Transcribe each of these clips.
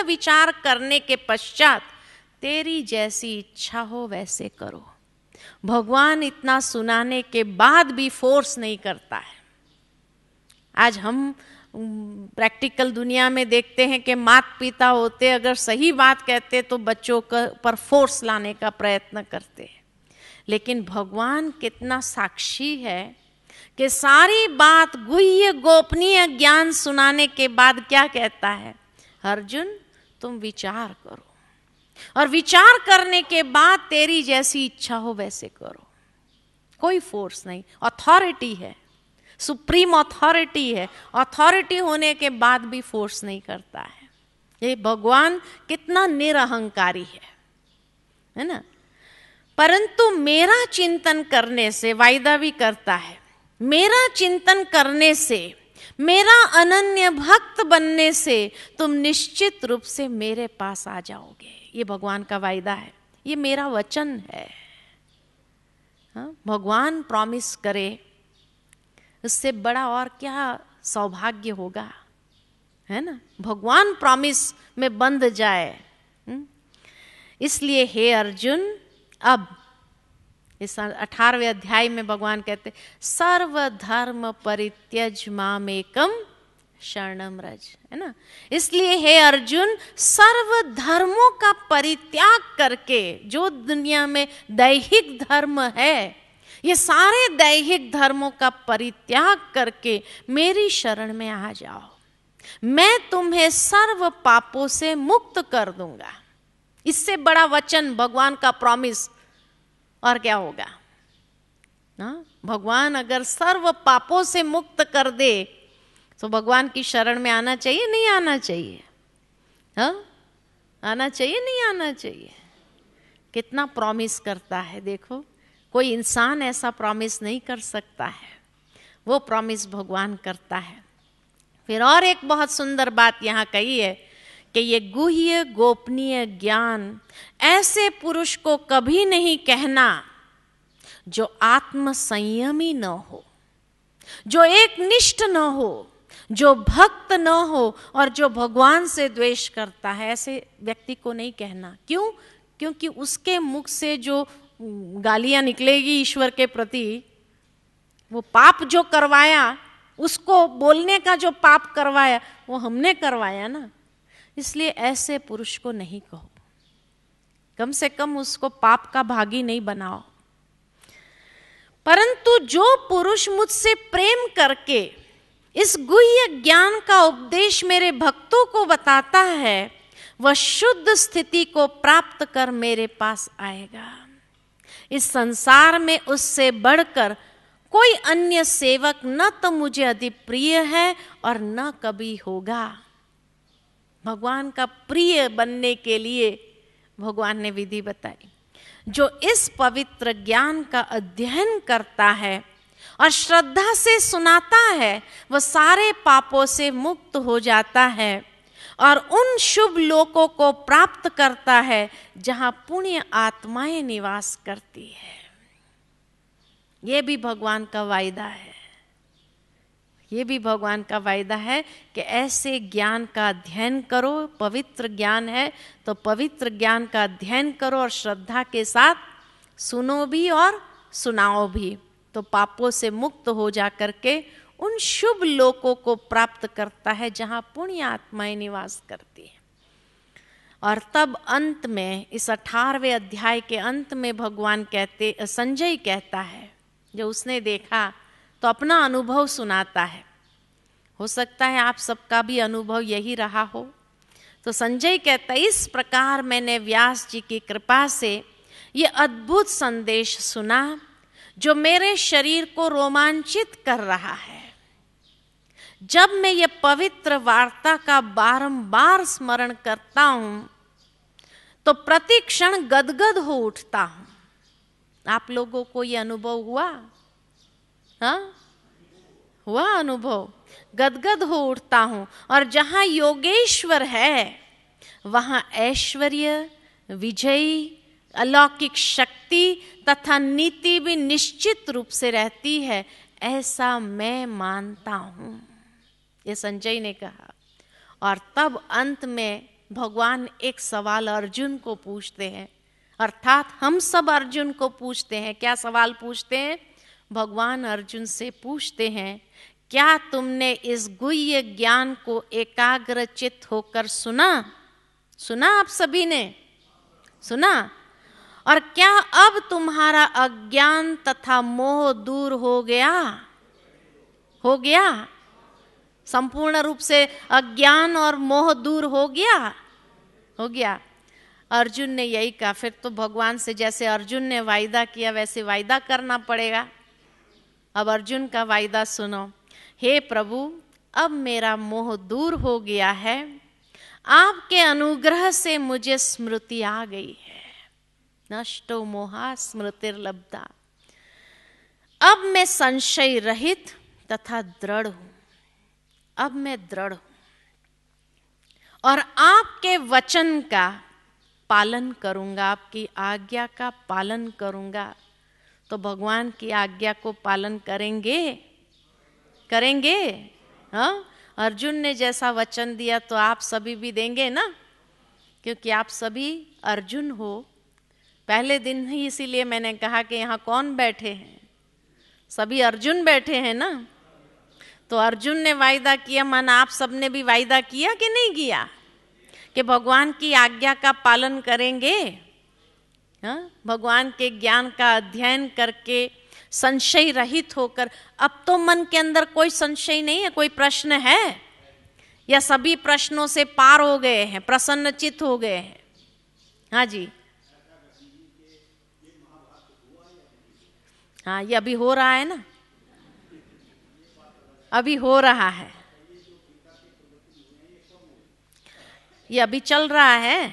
विचार करने के पश्चात तेरी जैसी इच्छा हो वैसे करो। भगवान इतना सुनाने के बाद भी फोर्स नहीं करता है। आज हम प्रैक्टिकल दुनिया में देखते हैं कि माता पिता होते अगर सही बात कहते तो बच्चों पर फोर्स लाने का प्रयत्न करते हैं, लेकिन भगवान कितना साक्षी है कि सारी बात गुह्य गोपनीय ज्ञान सुनाने के बाद क्या कहता है, अर्जुन तुम विचार करो, और विचार करने के बाद तेरी जैसी इच्छा हो वैसे करो। कोई फोर्स नहीं, अथॉरिटी है, सुप्रीम अथॉरिटी है। अथॉरिटी होने के बाद भी फोर्स नहीं करता है। ये भगवान कितना निरहंकारी है ना। परंतु मेरा चिंतन करने से, वायदा भी करता है, मेरा चिंतन करने से, मेरा अनन्य भक्त बनने से तुम निश्चित रूप से मेरे पास आ जाओगे। ये भगवान का वायदा है, ये मेरा वचन है। हाँ? भगवान प्रॉमिस करे, उससे बड़ा और क्या सौभाग्य होगा, है ना। भगवान प्रॉमिस में बंध जाए। इसलिए हे अर्जुन, अब इस 18वें अध्याय में भगवान कहते सर्वधर्म परित्यज मामेकम शरणम रज, है ना। इसलिए हे अर्जुन, सर्व धर्मों का परित्याग करके, जो दुनिया में दैहिक धर्म है, ये सारे दैहिक धर्मों का परित्याग करके मेरी शरण में आ जाओ। मैं तुम्हें सर्व पापों से मुक्त कर दूंगा। इससे बड़ा वचन भगवान का प्रॉमिस और क्या होगा। भगवान अगर सर्व पापों से मुक्त कर दे तो भगवान की शरण में आना चाहिए, नहीं आना चाहिए? आना चाहिए, नहीं आना चाहिए? कितना प्रॉमिस करता है देखो। कोई इंसान ऐसा प्रॉमिस नहीं कर सकता है, वो प्रॉमिस भगवान करता है। फिर और एक बहुत सुंदर बात यहाँ कही है कि ये गुह्य गोपनीय ज्ञान ऐसे पुरुष को कभी नहीं कहना जो आत्म संयमी न हो, जो एक निष्ठ न हो, जो भक्त न हो और जो भगवान से द्वेष करता है। ऐसे व्यक्ति को नहीं कहना। क्यों? क्योंकि उसके मुख से जो गालियां निकलेगी ईश्वर के प्रति, वो पाप जो करवाया, उसको बोलने का जो पाप करवाया वो हमने करवाया ना। इसलिए ऐसे पुरुष को नहीं कहो, कम से कम उसको पाप का भागी नहीं बनाओ। परंतु जो पुरुष मुझसे प्रेम करके इस गुह्य ज्ञान का उपदेश मेरे भक्तों को बताता है, वह शुद्ध स्थिति को प्राप्त कर मेरे पास आएगा। इस संसार में उससे बढ़कर कोई अन्य सेवक न तो मुझे अति प्रिय है और न कभी होगा। भगवान का प्रिय बनने के लिए भगवान ने विधि बताई। जो इस पवित्र ज्ञान का अध्ययन करता है और श्रद्धा से सुनाता है, वह सारे पापों से मुक्त हो जाता है और उन शुभ लोकों को प्राप्त करता है जहां पुण्य आत्माएं निवास करती है। ये भी भगवान का वायदा है। ये भी भगवान का वायदा है कि ऐसे ज्ञान का अध्ययन करो। पवित्र ज्ञान है तो पवित्र ज्ञान का अध्ययन करो और श्रद्धा के साथ सुनो भी और सुनाओ भी, तो पापों से मुक्त हो जा करके उन शुभ लोकों को प्राप्त करता है जहां पुण्य आत्माएं निवास करती है। और तब अंत में, इस 18वें अध्याय के अंत में भगवान कहते, संजय कहता है, जो उसने देखा तो अपना अनुभव सुनाता है। हो सकता है आप सबका भी अनुभव यही रहा हो। तो संजय कहता है, इस प्रकार मैंने व्यास जी की कृपा से ये अद्भुत संदेश सुना जो मेरे शरीर को रोमांचित कर रहा है। जब मैं ये पवित्र वार्ता का बारंबार स्मरण करता हूं तो प्रति क्षण गदगद हो उठता हूं। आप लोगों को ये अनुभव हुआ? हाँ, हुआ अनुभव? गदगद हो उठता हूं। और जहां योगेश्वर है वहां ऐश्वर्य, विजयी, अलौकिक शक्ति तथा नीति भी निश्चित रूप से रहती है, ऐसा मैं मानता हूं, ये संजय ने कहा। और तब अंत में भगवान एक सवाल अर्जुन को पूछते हैं, अर्थात हम सब अर्जुन को पूछते हैं। क्या सवाल पूछते हैं? भगवान अर्जुन से पूछते हैं, क्या तुमने इस गुह्य ज्ञान को एकाग्रचित्त होकर सुना? सुना? आप सभी ने सुना? और क्या अब तुम्हारा अज्ञान तथा मोह दूर हो गया? हो गया? संपूर्ण रूप से अज्ञान और मोह दूर हो गया? हो गया। अर्जुन ने यही कहा। फिर तो भगवान से जैसे अर्जुन ने वायदा किया वैसे वायदा करना पड़ेगा। अब अर्जुन का वायदा सुनो। हे प्रभु, अब मेरा मोह दूर हो गया है, आपके अनुग्रह से मुझे स्मृति आ गई है। नष्टो मोहा स्मृतिर्लब्धा। अब मैं संशय रहित तथा दृढ़ हूं। अब मैं दृढ़ हूं और आपके वचन का पालन करूंगा, आपकी आज्ञा का पालन करूंगा। तो भगवान की आज्ञा को पालन करेंगे? करेंगे? हाँ, अर्जुन ने जैसा वचन दिया तो आप सभी भी देंगे ना, क्योंकि आप सभी अर्जुन हो। पहले दिन ही इसीलिए मैंने कहा कि यहाँ कौन बैठे हैं? सभी अर्जुन बैठे हैं ना। तो अर्जुन ने वायदा किया, मन आप सबने भी वायदा किया कि नहीं किया कि भगवान की आज्ञा का पालन करेंगे? हाँ, भगवान के ज्ञान का अध्ययन करके संशय रहित होकर। अब तो मन के अंदर कोई संशय नहीं है, कोई प्रश्न है या सभी प्रश्नों से पार हो गए हैं, प्रसन्नचित हो गए हैं? हाँ जी, हाँ, ये अभी हो रहा है ना, अभी हो रहा है, ये अभी चल रहा है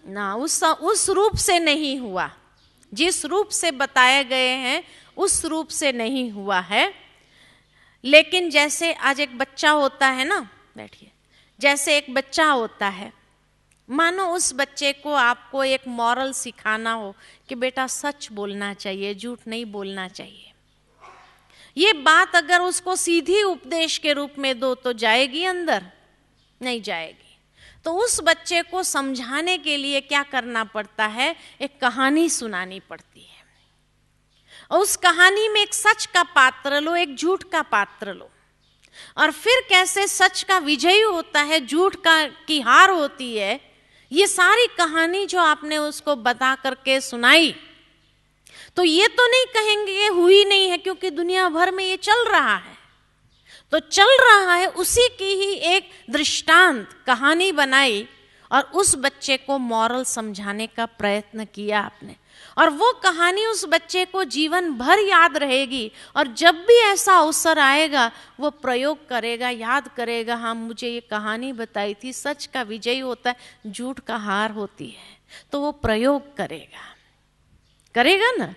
ना। उस रूप से नहीं हुआ, जिस रूप से बताए गए हैं उस रूप से नहीं हुआ है। लेकिन जैसे आज एक बच्चा होता है ना, बैठिए, जैसे एक बच्चा होता है, मानो उस बच्चे को आपको एक मॉरल सिखाना हो कि बेटा सच बोलना चाहिए, झूठ नहीं बोलना चाहिए। ये बात अगर उसको सीधी उपदेश के रूप में दो तो जाएगी अंदर? नहीं जाएगी। तो उस बच्चे को समझाने के लिए क्या करना पड़ता है? एक कहानी सुनानी पड़ती है। और उस कहानी में एक सच का पात्र लो, एक झूठ का पात्र लो, और फिर कैसे सच का विजयी होता है, झूठ का की हार होती है। ये सारी कहानी जो आपने उसको बता करके सुनाई, तो ये तो नहीं कहेंगे ये हुई नहीं है, क्योंकि दुनिया भर में ये चल रहा है। तो चल रहा है, उसी की ही एक दृष्टांत कहानी बनाई और उस बच्चे को मॉरल समझाने का प्रयत्न किया आपने। और वो कहानी उस बच्चे को जीवन भर याद रहेगी, और जब भी ऐसा अवसर आएगा वो प्रयोग करेगा, याद करेगा, हाँ मुझे ये कहानी बताई थी, सच का विजय होता है, झूठ का हार होती है। तो वो प्रयोग करेगा, करेगा ना।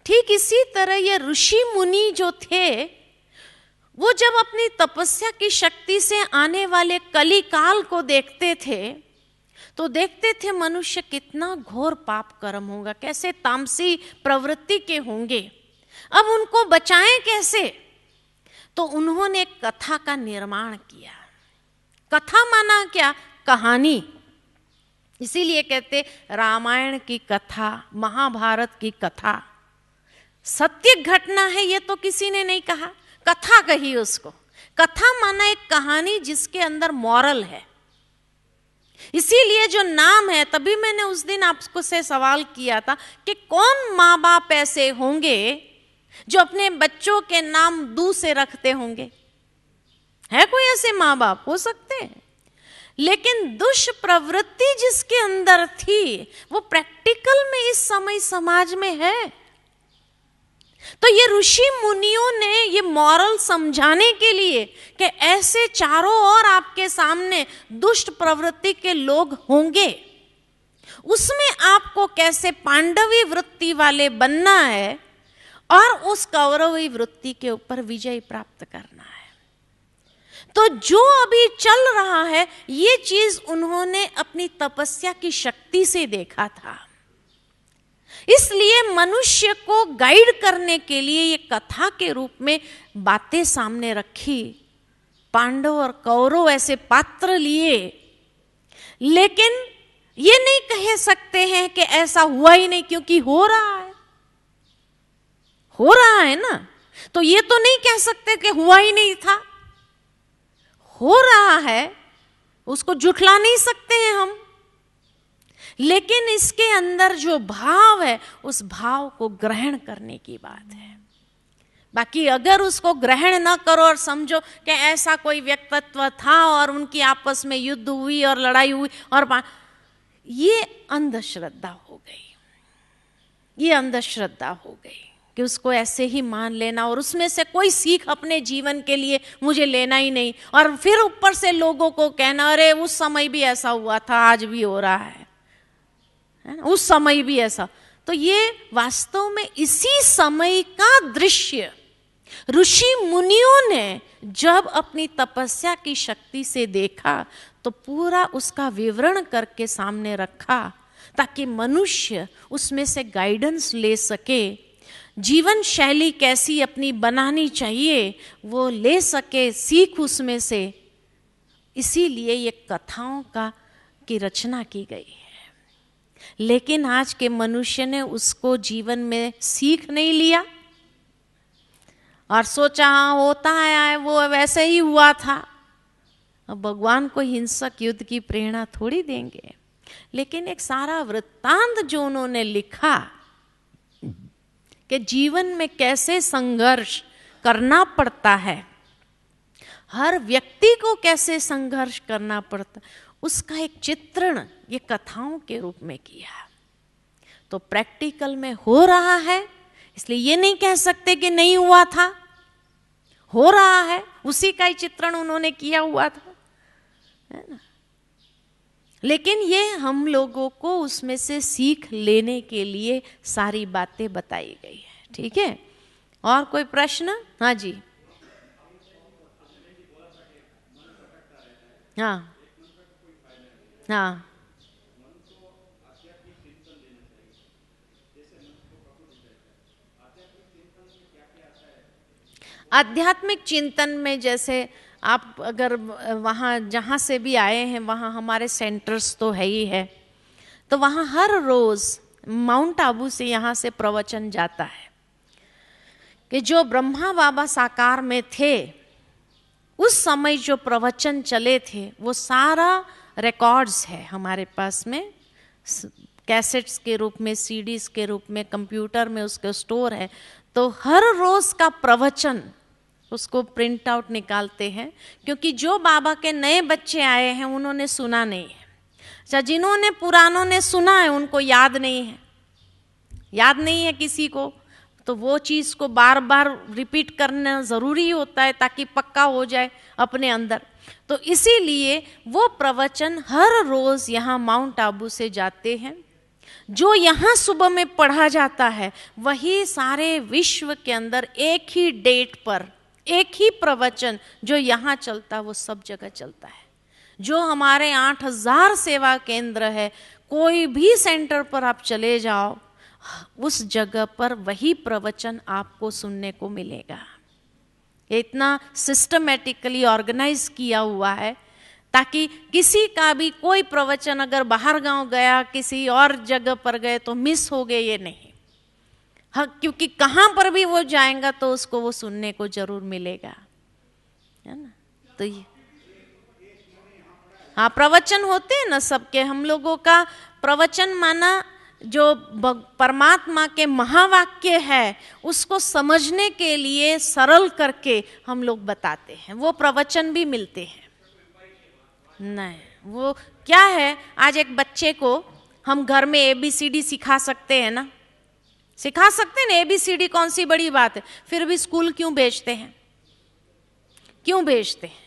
ठीक इसी तरह ये ऋषि मुनि जो थे, वो जब अपनी तपस्या की शक्ति से आने वाले कली काल को देखते थे तो देखते थे मनुष्य कितना घोर पाप कर्म होगा, कैसे तामसी प्रवृत्ति के होंगे, अब उनको बचाएं कैसे। तो उन्होंने एक कथा का निर्माण किया। कथा माना क्या? कहानी। इसीलिए कहते रामायण की कथा, महाभारत की कथा। सत्य घटना है ये तो किसी ने नहीं कहा, कथा कही उसको। कथा माना एक कहानी जिसके अंदर मॉरल है। इसीलिए जो नाम है, तभी मैंने उस दिन आपको से सवाल किया था कि कौन माँ बाप ऐसे होंगे जो अपने बच्चों के नाम दू से रखते होंगे? है कोई ऐसे माँ बाप? हो सकते हैं, लेकिन दुष्प्रवृत्ति जिसके अंदर थी वो प्रैक्टिकल में इस समय समाज में है। तो ये ऋषि मुनियों ने ये मॉरल समझाने के लिए कि ऐसे चारों ओर आपके सामने दुष्ट प्रवृत्ति के लोग होंगे, उसमें आपको कैसे पांडवी वृत्ति वाले बनना है और उस कौरवी वृत्ति के ऊपर विजय प्राप्त करना है। तो जो अभी चल रहा है ये चीज उन्होंने अपनी तपस्या की शक्ति से देखा था। इसलिए मनुष्य को गाइड करने के लिए ये कथा के रूप में बातें सामने रखी, पांडव और कौरव ऐसे पात्र लिए, लेकिन ये नहीं कह सकते हैं कि ऐसा हुआ ही नहीं, क्योंकि हो रहा है ना। तो ये तो नहीं कह सकते कि हुआ ही नहीं था, हो रहा है, उसको जुठला नहीं सकते हैं हम। लेकिन इसके अंदर जो भाव है, उस भाव को ग्रहण करने की बात है। बाकी अगर उसको ग्रहण न करो और समझो कि ऐसा कोई व्यक्तित्व था और उनकी आपस में युद्ध हुई और लड़ाई हुई, और ये अंधश्रद्धा हो गई, ये अंधश्रद्धा हो गई कि उसको ऐसे ही मान लेना और उसमें से कोई सीख अपने जीवन के लिए मुझे लेना ही नहीं, और फिर ऊपर से लोगों को कहना अरे उस समय भी ऐसा हुआ था, आज भी हो रहा है ना, उस समय भी ऐसा। तो ये वास्तव में इसी समय का दृश्य ऋषि मुनियों ने जब अपनी तपस्या की शक्ति से देखा तो पूरा उसका विवरण करके सामने रखा, ताकि मनुष्य उसमें से गाइडेंस ले सके, जीवन शैली कैसी अपनी बनानी चाहिए वो ले सके, सीख उसमें से। इसीलिए ये कथाओं की रचना की गई है। लेकिन आज के मनुष्य ने उसको जीवन में सीख नहीं लिया और सोचा हाँ होता है वो वैसे ही हुआ था। अब भगवान को हिंसक युद्ध की प्रेरणा थोड़ी देंगे, लेकिन एक सारा वृत्तांत जो उन्होंने लिखा कि जीवन में कैसे संघर्ष करना पड़ता है, हर व्यक्ति को कैसे संघर्ष करना पड़ता, उसका एक चित्रण ये कथाओं के रूप में किया। तो प्रैक्टिकल में हो रहा है, इसलिए ये नहीं कह सकते कि नहीं हुआ था, हो रहा है, उसी का ही चित्रण उन्होंने किया हुआ था, है ना। लेकिन ये हम लोगों को उसमें से सीख लेने के लिए सारी बातें बताई गई है। ठीक है, और कोई प्रश्न? हाँ जी, हाँ हाँ, आध्यात्मिक चिंतन में जैसे आप अगर वहाँ जहाँ से भी आए हैं वहाँ हमारे सेंटर्स तो है ही है, तो वहाँ हर रोज़ माउंट आबू से यहाँ से प्रवचन जाता है कि जो ब्रह्मा बाबा साकार में थे उस समय जो प्रवचन चले थे वो सारा रिकॉर्ड्स है हमारे पास में, कैसेट्स के रूप में, सीडीज के रूप में, कंप्यूटर में उसके स्टोर है। तो हर रोज का प्रवचन उसको प्रिंट आउट निकालते हैं, क्योंकि जो बाबा के नए बच्चे आए हैं उन्होंने सुना नहीं है। अच्छा, जिन्होंने पुरानों ने सुना है उनको याद नहीं है, याद नहीं है किसी को, तो वो चीज़ को बार बार रिपीट करना ज़रूरी होता है ताकि पक्का हो जाए अपने अंदर। तो इसीलिए वो प्रवचन हर रोज़ यहाँ माउंट आबू से जाते हैं। जो यहाँ सुबह में पढ़ा जाता है वही सारे विश्व के अंदर एक ही डेट पर एक ही प्रवचन जो यहाँ चलता है वो सब जगह चलता है। जो हमारे 8000 सेवा केंद्र है, कोई भी सेंटर पर आप चले जाओ उस जगह पर वही प्रवचन आपको सुनने को मिलेगा। ये इतना सिस्टमेटिकली ऑर्गेनाइज किया हुआ है ताकि किसी का भी कोई प्रवचन अगर बाहर गांव गया, किसी और जगह पर गए तो मिस हो गए, ये नहीं। हाँ, क्योंकि कहाँ पर भी वो जाएगा तो उसको वो सुनने को जरूर मिलेगा, है ना। तो ये हाँ, प्रवचन होते हैं ना सबके। हम लोगों का प्रवचन माना जो परमात्मा के महावाक्य है उसको समझने के लिए सरल करके हम लोग बताते हैं, वो प्रवचन भी मिलते हैं। नहीं, वो क्या है, आज एक बच्चे को हम घर में ABCD सिखा सकते हैं ना, सिखा सकते हैं ना, ABCD कौन सी बड़ी बात है। फिर भी स्कूल क्यों भेजते हैं, क्यों भेजते हैं?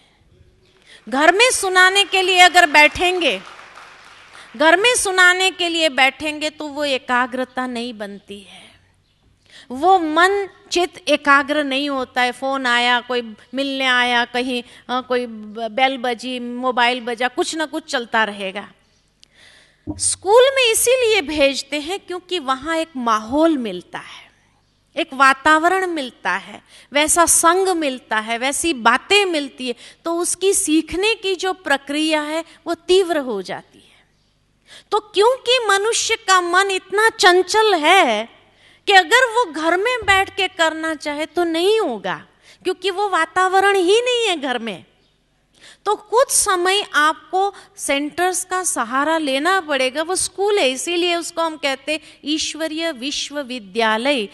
घर में सुनाने के लिए अगर बैठेंगे, घर में सुनाने के लिए बैठेंगे तो वो एकाग्रता नहीं बनती है, वो मन चित्त एकाग्र नहीं होता है। फोन आया, कोई मिलने आया कहीं, कोई बेल बजी, मोबाइल बजा, कुछ ना कुछ चलता रहेगा। स्कूल में इसीलिए भेजते हैं क्योंकि वहाँ एक माहौल मिलता है, एक वातावरण मिलता है, वैसा संग मिलता है, वैसी बातें मिलती है, तो उसकी सीखने की जो प्रक्रिया है वो तीव्र हो जाती है। तो क्योंकि मनुष्य का मन इतना चंचल है कि अगर वो घर में बैठ के करना चाहे तो नहीं होगा, क्योंकि वो वातावरण ही नहीं है घर में। तो कुछ समय आपको सेंटर्स का सहारा लेना पड़ेगा। वो स्कूल है, इसीलिए उसको हम कहते हैं ईश्वरीय विश्वविद्यालय।